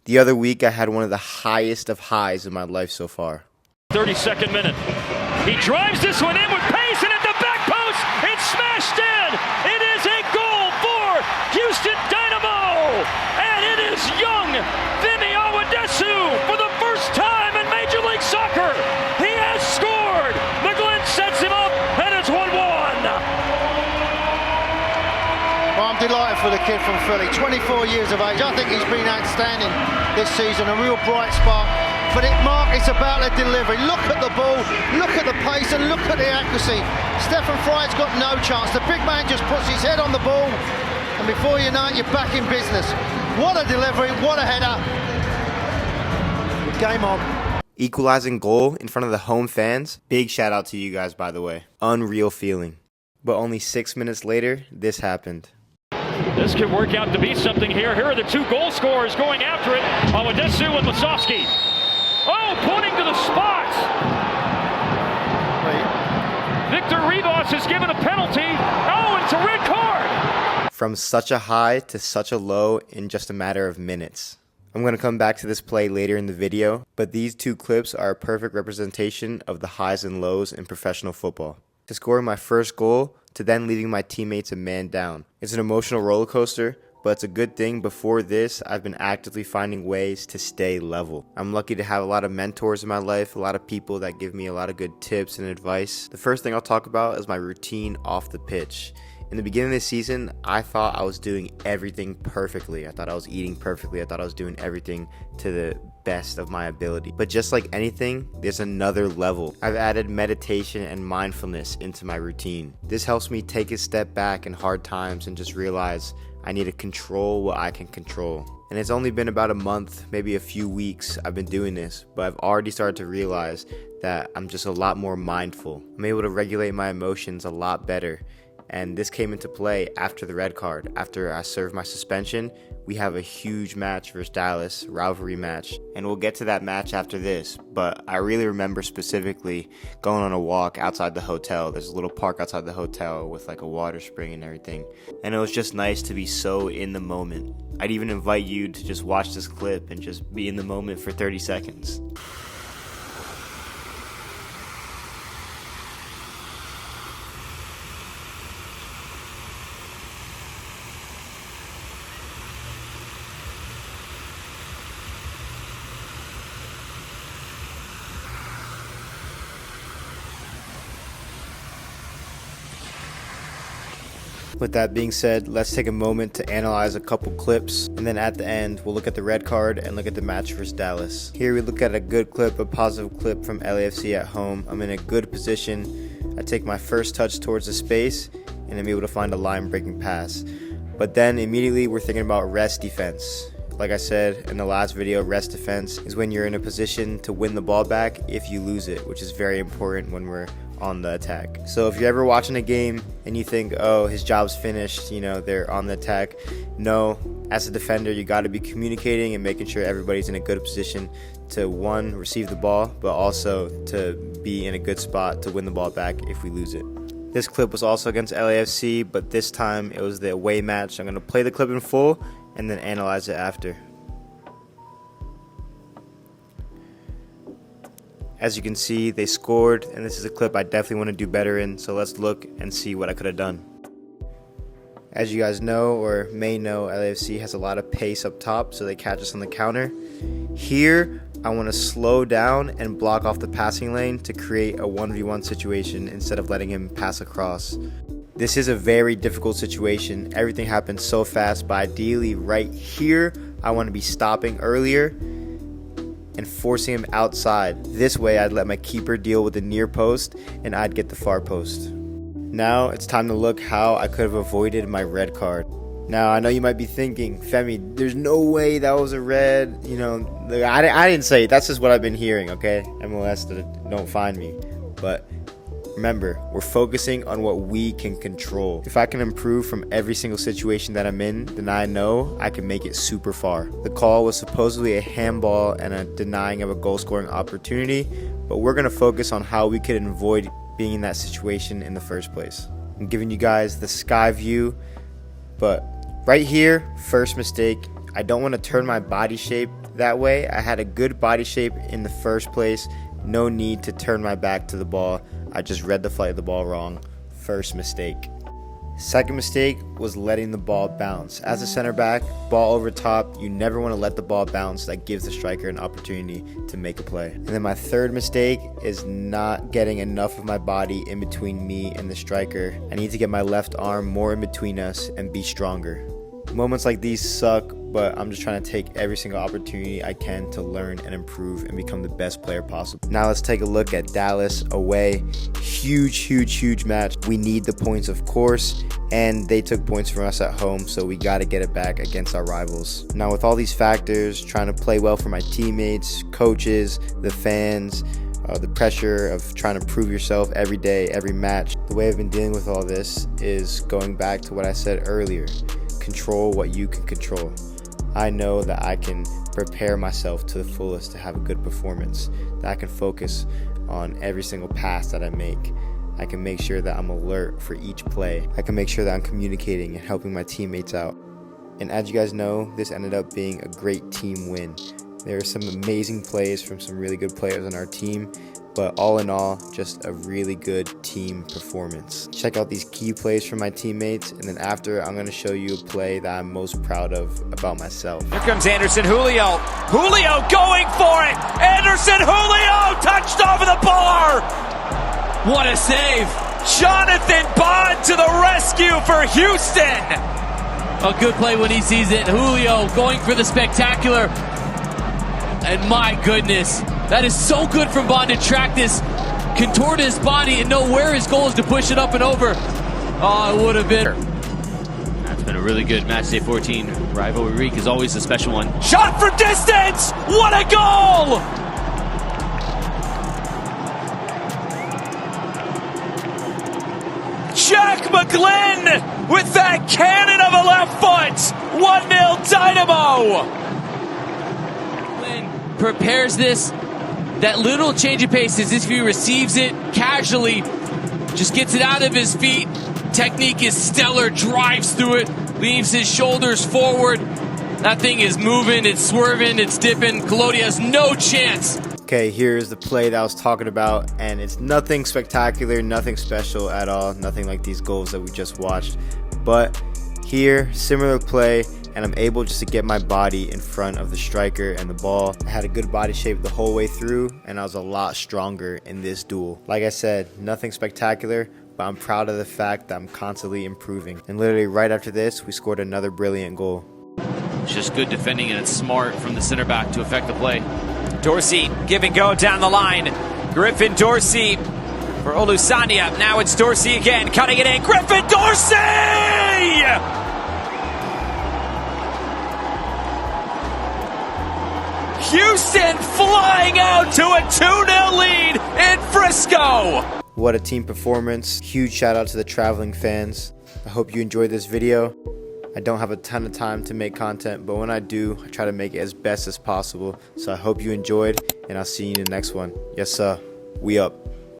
The other week, I had one of the highest of highs in my life so far. 32nd minute. He drives this one in with pace, and at the back post, it's smashed in. It is a goal for Houston Dynamo, and it is young Femi Awadesu for the first time in Major League Soccer. He has scored. McGlynn sets him up, and it's 1-1. Well, I'm delighted for the kid from Philly, 24 years of age. I think he's been outstanding this season, a real bright spark. But Mark, it's about the delivery. Look at the ball, look at the pace, and look at the accuracy. Stefan Frei's got no chance. The big man just puts his head on the ball, and before you know it, you're back in business. What a delivery, what a header. Game on. Equalizing goal in front of the home fans. Big shout out to you guys, by the way. Unreal feeling. But only 6 minutes later, this happened. This could work out to be something here. Here are the two goal scorers going after it. Awadesu and Wasowski. Oh, pointing to the spot. Victor Rivas is given a penalty. Oh, it's a red card. From such a high to such a low in just a matter of minutes. I'm going to come back to this play later in the video, but these two clips are a perfect representation of the highs and lows in professional football. To scoring my first goal, to then leaving my teammates a man down. It's an emotional roller coaster, but it's a good thing. Before this, I've been actively finding ways to stay level. I'm lucky to have a lot of mentors in my life, a lot of people that give me a lot of good tips and advice. The first thing I'll talk about is my routine off the pitch. In the beginning of the season, I thought I was doing everything perfectly. I thought I was eating perfectly. I thought I was doing everything to the best of my ability. But just like anything, there's another level. I've added meditation and mindfulness into my routine. This helps me take a step back in hard times and just realize I need to control what I can control. And it's only been about a month, maybe a few weeks I've been doing this, but I've already started to realize that I'm just a lot more mindful. I'm able to regulate my emotions a lot better. And this came into play after the red card. After I served my suspension, we have a huge match versus Dallas, rivalry match. And we'll get to that match after this. But I really remember specifically going on a walk outside the hotel. There's a little park outside the hotel with like a water spring and everything. And it was just nice to be so in the moment. I'd even invite you to just watch this clip and just be in the moment for 30 seconds. With that being said, let's take a moment to analyze a couple clips, and then at the end, we'll look at the red card and look at the match versus Dallas. Here we look at a good clip, a positive clip from LAFC at home. I'm in a good position. I take my first touch towards the space, and I'm able to find a line-breaking pass. But then immediately we're thinking about rest defense. Like I said in the last video, rest defense is when you're in a position to win the ball back if you lose it, which is very important when we're on the attack. So if you're ever watching a game and you think, oh, his job's finished, they're on the attack. No, as a defender, you got to be communicating and making sure everybody's in a good position to, one, receive the ball, but also to be in a good spot to win the ball back if we lose it. This clip was also against LAFC, but this time it was the away match. I'm going to play the clip in full and then analyze it after. As you can see, they scored, and this is a clip I definitely want to do better in, so let's look and see what I could have done. As you guys know, or may know, LAFC has a lot of pace up top, so they catch us on the counter. Here, I want to slow down and block off the passing lane to create a 1v1 situation instead of letting him pass across. This is a very difficult situation. Everything happens so fast, but ideally right here, I want to be stopping earlier and forcing him outside. This way, I'd let my keeper deal with the near post, and I'd get the far post. Now, it's time to look how I could have avoided my red card. Now, I know you might be thinking, Femi, there's no way that was a red. I didn't say it. That's just what I've been hearing, okay? MLS, don't find me. But remember, we're focusing on what we can control. If I can improve from every single situation that I'm in, then I know I can make it super far. The call was supposedly a handball and a denying of a goal-scoring opportunity, but we're going to focus on how we could avoid being in that situation in the first place. I'm giving you guys the sky view, but right here, first mistake, I don't want to turn my body shape That way, I had a good body shape in the first place. No need to turn my back to the ball. I just read the flight of the ball wrong. First mistake. Second mistake was letting the ball bounce. As a center back, ball over top, you never want to let the ball bounce. That gives the striker an opportunity to make a play. And then my third mistake is not getting enough of my body in between me and the striker. I need to get my left arm more in between us and be stronger. Moments like these suck, but I'm just trying to take every single opportunity I can to learn and improve and become the best player possible. Now let's take a look at Dallas away. Huge match. We need the points, of course, and they took points from us at home, so we got to get it back against our rivals. Now with all these factors, trying to play well for my teammates, coaches, the fans, the pressure of trying to prove yourself every day, every match. The way I've been dealing with all this is going back to what I said earlier. Control what you can control. I know that I can prepare myself to the fullest to have a good performance, that I can focus on every single pass that I make. I can make sure that I'm alert for each play. I can make sure that I'm communicating and helping my teammates out. And as you guys know, this ended up being a great team win. There are some amazing plays from some really good players on our team, but all in all, just a really good team performance. Check out these key plays from my teammates, and then after, I'm going to show you a play that I'm most proud of about myself. Here comes Anderson, Julio. Julio going for it. Anderson, Julio touched over the bar. What a save. Jonathan Bond to the rescue for Houston. A good play when he sees it. Julio going for the spectacular. And my goodness, that is so good from Bond to track this, contort his body and know where his goal is to push it up and over. Oh, it would have been. That's been a really good match day 14. Rivalry week is always a special one. Shot from distance! What a goal! Jack McGlynn with that cannon of a left foot. 1-0 Dynamo. Prepares this, that little change of pace as if he receives it casually, just gets it out of his feet. Technique is stellar, drives through it, leaves his shoulders forward. That thing is moving, it's swerving, it's dipping. Colodi has no chance. Okay, here's the play that I was talking about, and it's nothing spectacular, nothing special at all, nothing like these goals that we just watched. But here, similar play, and I'm able just to get my body in front of the striker and the ball. I had a good body shape the whole way through, and I was a lot stronger in this duel. Like I said, nothing spectacular, but I'm proud of the fact that I'm constantly improving. And literally right after this, we scored another brilliant goal. It's just good defending, and it's smart from the center back to affect the play. Dorsey, give and go down the line. Griffin Dorsey for Olusanya. Now it's Dorsey again, cutting it in. Griffin Dorsey! Houston flying out to a 2-0 lead in Frisco. What a team performance. Huge shout out to the traveling fans. I hope you enjoyed this video. I don't have a ton of time to make content, but when I do, I try to make it as best as possible. So I hope you enjoyed, and I'll see you in the next one. Yes, sir. We up.